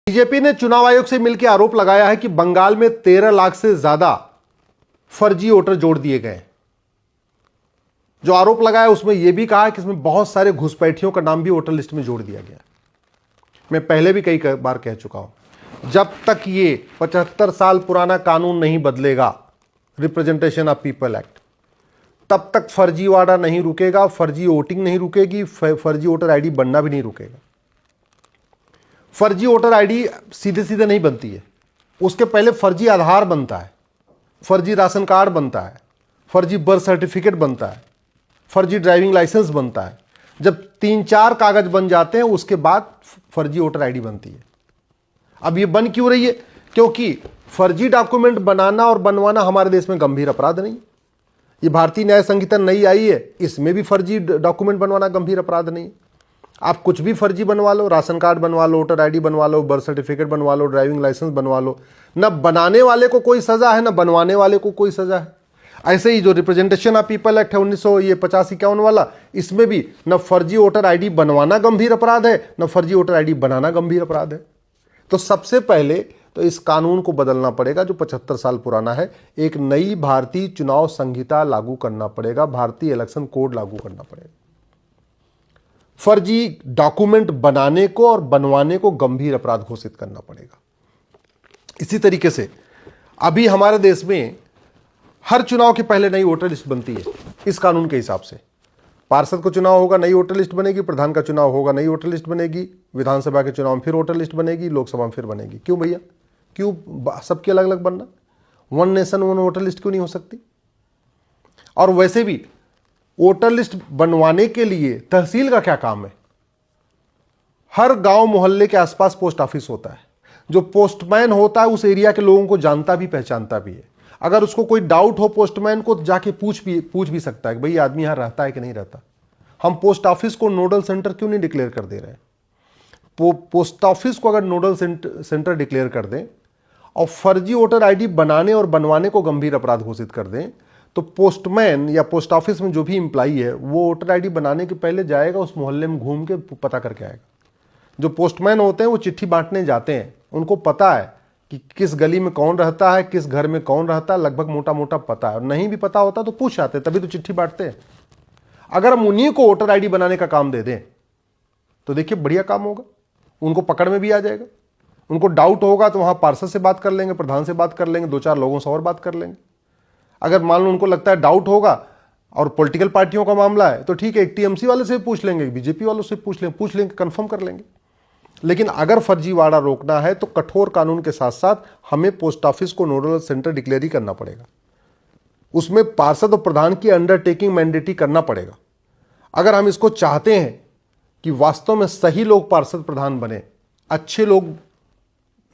BJP ने चुनाव आयोग से मिलकर आरोप लगाया है कि बंगाल में 13 लाख से ज्यादा फर्जी वोटर जोड़ दिए गए। जो आरोप लगाया उसमें यह भी कहा कि इसमें बहुत सारे घुसपैठियों का नाम भी वोटर लिस्ट में जोड़ दिया गया। मैं पहले भी कई बार कह चुका हूं, जब तक ये 75 साल पुराना कानून नहीं बदलेगा, रिप्रेजेंटेशन ऑफ पीपल एक्ट, तब तक फर्जीवाड़ा नहीं रुकेगा, फर्जी वोटिंग नहीं रुकेगी, फर्जी वोटर आईडी बनना भी नहीं रुकेगा। फर्जी वोटर आईडी सीधे सीधे नहीं बनती है, उसके पहले फर्जी आधार बनता है, फर्जी राशन कार्ड बनता है, फर्जी बर्थ सर्टिफिकेट बनता है, फर्जी ड्राइविंग लाइसेंस बनता है। जब 3-4 कागज बन जाते हैं उसके बाद फर्जी वोटर आईडी बनती है। अब ये बन क्यों रही है? क्योंकि फर्जी डॉक्यूमेंट बनाना और बनवाना हमारे देश में गंभीर अपराध नहीं। ये भारतीय न्याय संहिता नई आई है, इसमें भी फर्जी डॉक्यूमेंट बनवाना गंभीर अपराध नहीं। आप कुछ भी फर्जी बनवा लो, राशन कार्ड बनवा लो, वोटर आईडी बनवा लो, बर्थ सर्टिफिकेट बनवा लो, ड्राइविंग लाइसेंस बनवा लो, न बनाने वाले को कोई सजा है, न बनवाने वाले को कोई सजा है। ऐसे ही जो रिप्रेजेंटेशन ऑफ पीपल एक्ट है 1950-51 वाला, इसमें भी न फर्जी वोटर आईडी बनवाना गंभीर अपराध है, न फर्जी वोटर आईडी बनाना गंभीर अपराध है। तो सबसे पहले तो इस कानून को बदलना पड़ेगा जो 75 साल पुराना है। एक नई भारतीय चुनाव संहिता लागू करना पड़ेगा, भारतीय इलेक्शन कोड लागू करना पड़ेगा। फर्जी डॉक्यूमेंट बनाने को और बनवाने को गंभीर अपराध घोषित करना पड़ेगा। इसी तरीके से अभी हमारे देश में हर चुनाव के पहले नई वोटर लिस्ट बनती है। इस कानून के हिसाब से पार्षद को चुनाव होगा, नई वोटर लिस्ट बनेगी, प्रधान का चुनाव होगा, नई वोटर लिस्ट बनेगी, विधानसभा के चुनाव में फिर वोटर लिस्ट बनेगी, लोकसभा में फिर बनेगी। क्यों भैया, क्यों सबकी अलग अलग बनना? One nation one voter list क्यों नहीं हो सकती? और वैसे भी वोटर लिस्ट बनवाने के लिए तहसील का क्या काम है? हर गांव मोहल्ले के आसपास पोस्ट ऑफिस होता है। जो पोस्टमैन होता है उस एरिया के लोगों को जानता भी पहचानता भी है। अगर उसको कोई डाउट हो पोस्टमैन को, जाके पूछ भी सकता है कि भाई आदमी यहां रहता है कि नहीं रहता। हम पोस्ट ऑफिस को नोडल सेंटर क्यों नहीं डिक्लेयर कर दे रहे हैं? पोस्ट ऑफिस को अगर नोडल सेंटर डिक्लेयर कर दें और फर्जी वोटर आईडी बनाने और बनवाने को गंभीर अपराध घोषित कर दें, तो पोस्टमैन या पोस्ट ऑफिस में जो भी इंप्लाई है वो वोटर आईडी बनाने के पहले जाएगा, उस मोहल्ले में घूम के पता करके आएगा। जो पोस्टमैन होते हैं वो चिट्ठी बांटने जाते हैं, उनको पता है कि किस गली में कौन रहता है, किस घर में कौन रहता है, लगभग मोटा मोटा पता है। और नहीं भी पता होता तो पूछ आते, तभी तो चिट्ठी बांटते हैं। अगर हम उन्हीं को वोटर आईडी बनाने का काम दे दें तो देखिए बढ़िया काम होगा, उनको पकड़ में भी आ जाएगा। उनको डाउट होगा तो वहां पार्षद से बात कर लेंगे, प्रधान से बात कर लेंगे, 2-4 लोगों से और बात कर लेंगे। अगर मान लो उनको लगता है डाउट होगा और पॉलिटिकल पार्टियों का मामला है तो ठीक है, एक टीएमसी वाले से पूछ लेंगे, बीजेपी वालों से पूछ लेंगे, कंफर्म कर लेंगे। लेकिन अगर फर्जीवाड़ा रोकना है तो कठोर कानून के साथ साथ हमें पोस्ट ऑफिस को नोडल सेंटर डिक्लेयर ही करना पड़ेगा। उसमें पार्षद और प्रधान की अंडरटेकिंग मैंडेटरी करना पड़ेगा। अगर हम इसको चाहते हैं कि वास्तव में सही लोग पार्षद प्रधान बने, अच्छे लोग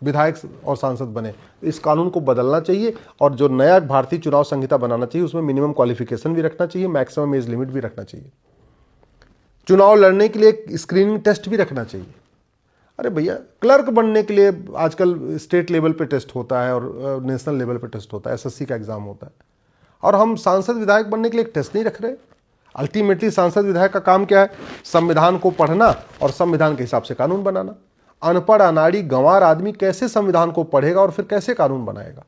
विधायक और सांसद बने, तो इस कानून को बदलना चाहिए और जो नया भारतीय चुनाव संहिता बनाना चाहिए उसमें मिनिमम क्वालिफिकेशन भी रखना चाहिए, मैक्सिमम एज लिमिट भी रखना चाहिए। चुनाव लड़ने के लिए एक स्क्रीनिंग टेस्ट भी रखना चाहिए। अरे भैया, क्लर्क बनने के लिए आजकल स्टेट लेवल पे टेस्ट होता है और नेशनल लेवल पे टेस्ट होता है, एसएससी का एग्जाम होता है, और हम सांसद विधायक बनने के लिए एक टेस्ट नहीं रख रहे। अल्टीमेटली सांसद विधायक का काम क्या है? संविधान को पढ़ना और संविधान के हिसाब से कानून बनाना। अनपढ़ अनाड़ी गंवार आदमी कैसे संविधान को पढ़ेगा और फिर कैसे कानून बनाएगा?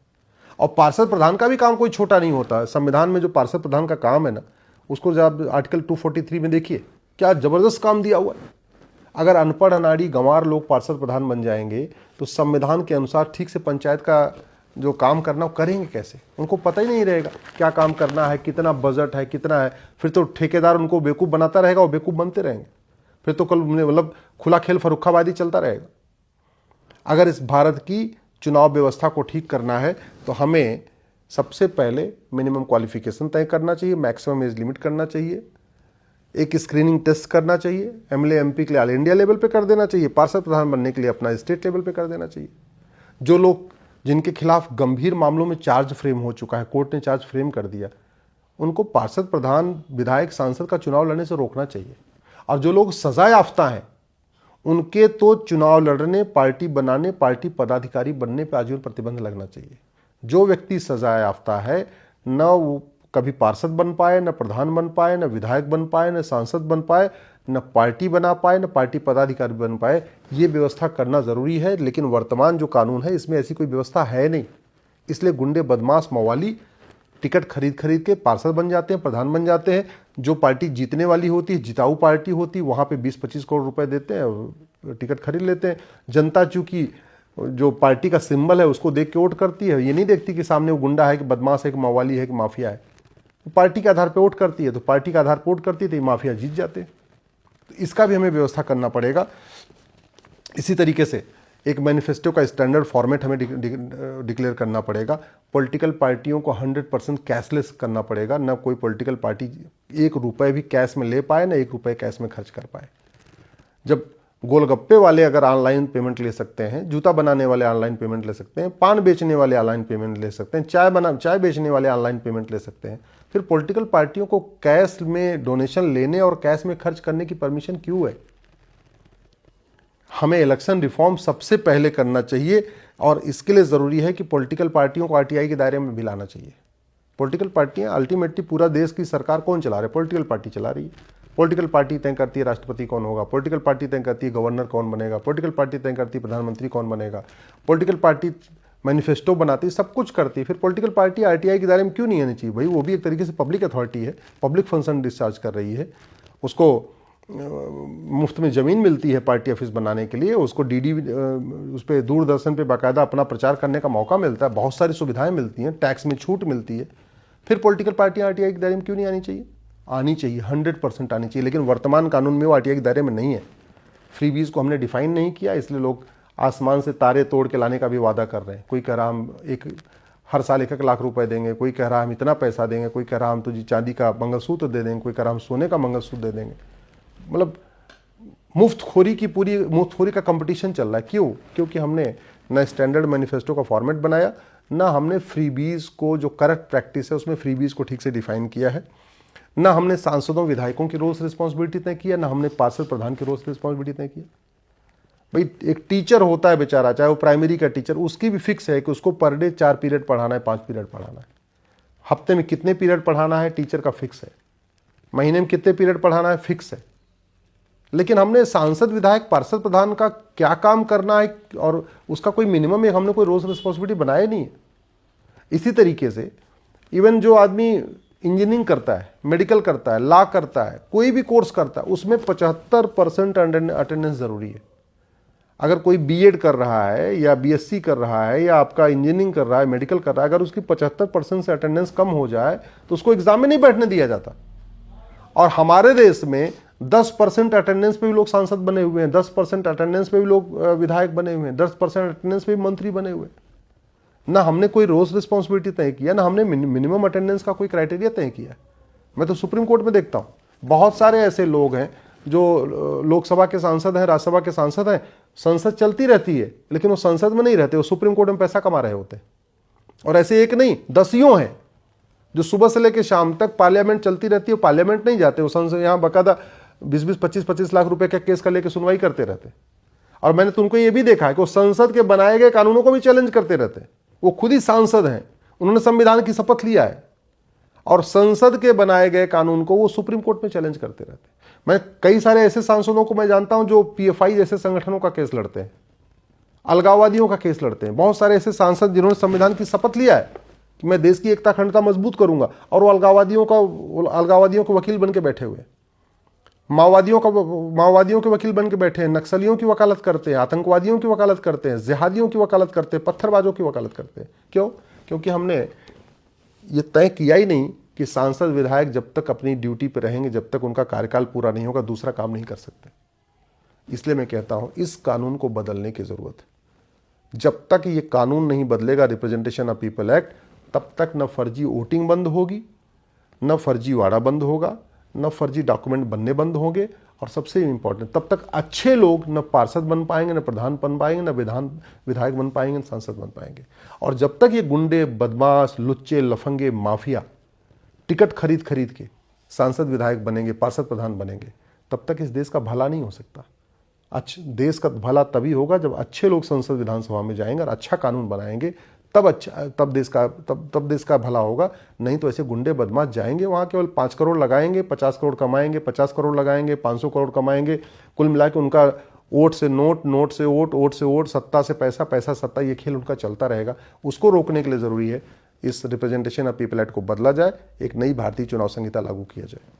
और पार्षद प्रधान का भी काम कोई छोटा नहीं होता है। संविधान में जो पार्षद प्रधान का काम है ना, उसको जब आर्टिकल 243 में देखिए क्या जबरदस्त काम दिया हुआ है। अगर अनपढ़ अनाड़ी गंवार लोग पार्षद प्रधान बन जाएंगे तो संविधान के अनुसार ठीक से पंचायत का जो काम करना वो करेंगे कैसे? उनको पता ही नहीं रहेगा क्या काम करना है, कितना बजट है, कितना है। फिर तो ठेकेदार उनको बेवकूफ़ बनाता रहेगा और बेवकूफ़ बनते रहेंगे। फिर तो कल मतलब खुला खेल फरुखाबादी चलता रहेगा। अगर इस भारत की चुनाव व्यवस्था को ठीक करना है तो हमें सबसे पहले मिनिमम क्वालिफिकेशन तय करना चाहिए, मैक्सिमम एज लिमिट करना चाहिए, एक स्क्रीनिंग टेस्ट करना चाहिए, एमएलए एमपी के लिए ऑल इंडिया लेवल पे कर देना चाहिए, पार्षद प्रधान बनने के लिए अपना स्टेट लेवल पे कर देना चाहिए। जो लोग जिनके खिलाफ गंभीर मामलों में चार्ज फ्रेम हो चुका है, कोर्ट ने चार्ज फ्रेम कर दिया, उनको पार्षद प्रधान विधायक सांसद का चुनाव लड़ने से रोकना चाहिए। और जो लोग सजा याफ्ता हैं उनके तो चुनाव लड़ने, पार्टी बनाने, पार्टी पदाधिकारी बनने पर आजीवन प्रतिबंध लगना चाहिए। जो व्यक्ति सजा याफ्ता है न वो कभी पार्षद बन पाए, न प्रधान बन पाए, न विधायक बन पाए, न सांसद बन पाए, न पार्टी बना पाए न पार्टी पदाधिकारी बन पाए। ये व्यवस्था करना ज़रूरी है, लेकिन वर्तमान जो कानून है इसमें ऐसी कोई व्यवस्था है नहीं। इसलिए गुंडे, बदमाश, मवाली टिकट खरीद खरीद के पार्षद बन जाते हैं, प्रधान बन जाते हैं। जो पार्टी जीतने वाली होती है, जिताऊ पार्टी होती है, वहाँ पे 20-25 करोड़ रुपए देते हैं और टिकट खरीद लेते हैं। जनता चूंकि जो पार्टी का सिंबल है उसको देख के वोट करती है, ये नहीं देखती कि सामने वो गुंडा है कि बदमाश है कि मवाली है कि माफिया है। पार्टी के आधार पर वोट करती है, तो पार्टी के आधार पर वोट करती है तो ये माफिया जीत जाते हैं। तो इसका भी हमें व्यवस्था करना पड़ेगा। इसी तरीके से एक मैनिफेस्टो का स्टैंडर्ड फॉर्मेट हमें डिक्लेयर करना पड़ेगा। पॉलिटिकल पार्टियों को 100% कैशलेस करना पड़ेगा। ना कोई पॉलिटिकल पार्टी 1 रुपए भी कैश में ले पाए, ना 1 रुपए कैश में खर्च कर पाए। जब गोलगप्पे वाले अगर ऑनलाइन पेमेंट ले सकते हैं, जूता बनाने वाले ऑनलाइन पेमेंट ले सकते हैं, पान बेचने वाले ऑनलाइन पेमेंट ले सकते हैं, चाय बेचने वाले ऑनलाइन पेमेंट ले सकते हैं, फिर पॉलिटिकल पार्टियों को कैश में डोनेशन लेने और कैश में खर्च करने की परमिशन क्यों है? हमें इलेक्शन रिफॉर्म सबसे पहले करना चाहिए और इसके लिए ज़रूरी है कि पॉलिटिकल पार्टियों को आरटीआई के दायरे में भी लाना चाहिए। पॉलिटिकल पार्टियां अल्टीमेटली पूरा देश की सरकार कौन चला रहा है? पॉलिटिकल पार्टी चला रही है। पॉलिटिकल पार्टी तय करती है राष्ट्रपति कौन होगा, पॉलिटिकल पार्टी तय करती है गवर्नर कौन बनेगा, पॉलिटिकल पार्टी तय करती है प्रधानमंत्री कौन बनेगा, पॉलिटिकल पार्टी मैनिफेस्टो बनाती है, सब कुछ करती है। फिर पॉलिटिकल पार्टी आरटीआई के दायरे में क्यों नहीं आनी चाहिए? भाई वो भी एक तरीके से पब्लिक अथॉरिटी है, पब्लिक फंक्शन डिस्चार्ज कर रही है। उसको मुफ्त में ज़मीन मिलती है पार्टी ऑफिस बनाने के लिए, उसको डीडी उस पर दूरदर्शन पे बाकायदा अपना प्रचार करने का मौका मिलता है, बहुत सारी सुविधाएं मिलती हैं, टैक्स में छूट मिलती है। फिर पॉलिटिकल पार्टी आरटीआई के दायरे में क्यों नहीं आनी चाहिए? आनी चाहिए, 100% आनी चाहिए। लेकिन वर्तमान कानून में वो आरटीआई के दायरे में नहीं है। फ्रीबीज को हमने डिफाइन नहीं किया, इसलिए लोग आसमान से तारे तोड़ के लाने का भी वादा कर रहे हैं। कोई कह रहा हम हर साल 1-1 लाख रुपए देंगे, कोई कह रहा हम इतना पैसा देंगे, कोई कह रहा हम तुझे चांदी का मंगलसूत्र दे देंगे, कोई कह रहा हम सोने का मंगलसूत्र दे देंगे। मतलब मुफ्तखोरी का कंपटीशन चल रहा है। क्यों? क्योंकि हमने ना स्टैंडर्ड मैनिफेस्टो का फॉर्मेट बनाया, ना हमने फ्रीबीज को, जो करेक्ट प्रैक्टिस है उसमें फ्रीबीज को ठीक से डिफाइन किया है, ना हमने सांसदों विधायकों की रोल्स रिस्पॉन्सिबिलिटी तय किया, ना हमने पार्षद प्रधान की रोल्स रिस्पॉन्सिबिलिटी तय किया। भाई एक टीचर होता है बेचारा, चाहे वो प्राइमरी का टीचर, उसकी भी फिक्स है कि उसको पर डे 4 पीरियड पढ़ाना है, 5 पीरियड पढ़ाना है। हफ्ते में कितने पीरियड पढ़ाना है टीचर का फिक्स है, महीने में कितने पीरियड पढ़ाना है फिक्स है। लेकिन हमने सांसद, विधायक, पार्षद प्रधान का क्या काम करना है और उसका कोई मिनिमम हमने कोई रोल्स रिस्पॉन्सिबिलिटी बनाया नहीं है। इसी तरीके से इवन जो आदमी इंजीनियरिंग करता है, मेडिकल करता है, लॉ करता है, कोई भी कोर्स करता है, उसमें 75% अटेंडेंस जरूरी है। अगर कोई बीएड कर रहा है या बीएससी कर रहा है या आपका इंजीनियरिंग कर रहा है, मेडिकल कर रहा है, अगर उसकी 75% से अटेंडेंस कम हो जाए तो उसको एग्जाम में नहीं बैठने दिया जाता। और हमारे देश में 10% अटेंडेंस पे भी लोग सांसद बने हुए हैं, 10% अटेंडेंस पे भी लोग विधायक बने हुए हैं, 10% अटेंडेंस पे भी मंत्री बने हुए हैं। ना हमने कोई रोल्स रिस्पॉन्सिबिलिटी तय किया, ना हमने मिनिमम अटेंडेंस का कोई क्राइटेरिया तय किया। मैं तो सुप्रीम कोर्ट में देखता हूँ बहुत सारे ऐसे लोग हैं जो लोकसभा के सांसद हैं, राज्यसभा के सांसद हैं, संसद चलती रहती है लेकिन वो संसद में नहीं रहते, वो सुप्रीम कोर्ट में पैसा कमा रहे होते हैं। और ऐसे एक नहीं, दसियों हैं जो सुबह से लेकर शाम तक पार्लियामेंट चलती रहती है, पार्लियामेंट नहीं जाते, वो संसद यहाँ बाकायदा 20-20, 25-25 लाख रुपए का केस का लेकर सुनवाई करते रहते। और मैंने तुमको ये भी देखा है कि वो संसद के बनाए गए कानूनों को भी चैलेंज करते रहते। वो खुद ही सांसद हैं, उन्होंने संविधान की शपथ लिया है और संसद के बनाए गए कानून को वो सुप्रीम कोर्ट में चैलेंज करते रहते। मैं कई सारे ऐसे सांसदों को मैं जानता हूं जो पीएफआई जैसे संगठनों का केस लड़ते हैं, अलगाववादियों का केस लड़ते हैं। बहुत सारे ऐसे सांसद जिन्होंने संविधान की शपथ लिया है कि मैं देश की एकता अखंडता मजबूत करूंगा, और वो अलगाववादियों को वकील बन के बैठे हुए, माओवादियों के वकील बन के बैठे हैं, नक्सलियों की वकालत करते हैं, आतंकवादियों की वकालत करते हैं, जिहादियों की वकालत करते हैं, पत्थरबाजों की वकालत करते हैं। क्यों? क्योंकि हमने ये तय किया ही नहीं कि सांसद विधायक जब तक अपनी ड्यूटी पर रहेंगे, जब तक उनका कार्यकाल पूरा नहीं होगा, दूसरा काम नहीं कर सकते। इसलिए मैं कहता हूं इस कानून को बदलने की जरूरत है। जब तक ये कानून नहीं बदलेगा, रिप्रेजेंटेशन ऑफ पीपल एक्ट, तब तक न फर्जी वोटिंग बंद होगी, न फर्जी वाड़ा बंद होगा, न फर्जी डॉक्यूमेंट बनने बंद होंगे, और सबसे इंपॉर्टेंट, तब तक अच्छे लोग न पार्षद बन पाएंगे, न प्रधान बन पाएंगे, न विधायक बन पाएंगे, न सांसद बन पाएंगे। और जब तक ये गुंडे, बदमाश, लुच्चे, लफंगे, माफिया टिकट खरीद खरीद के सांसद विधायक बनेंगे, पार्षद प्रधान बनेंगे, तब तक इस देश का भला नहीं हो सकता। देश का भला तभी होगा जब अच्छे लोग संसद विधानसभा में जाएंगे और अच्छा कानून बनाएंगे, तब देश का भला होगा। नहीं तो ऐसे गुंडे बदमाश जाएंगे वहाँ, केवल 5 करोड़ लगाएंगे, 50 करोड़ कमाएंगे, 50 करोड़ लगाएंगे, 500 करोड़ कमाएंगे, कुल मिला के उनका वोट से नोट, नोट से वोट, वोट से वोट, सत्ता से पैसा, पैसा सत्ता, ये खेल उनका चलता रहेगा। उसको रोकने के लिए ज़रूरी है इस रिप्रेजेंटेशन ऑफ पीपल एक्ट को बदला जाए, एक नई भारतीय चुनाव संहिता लागू किया जाए।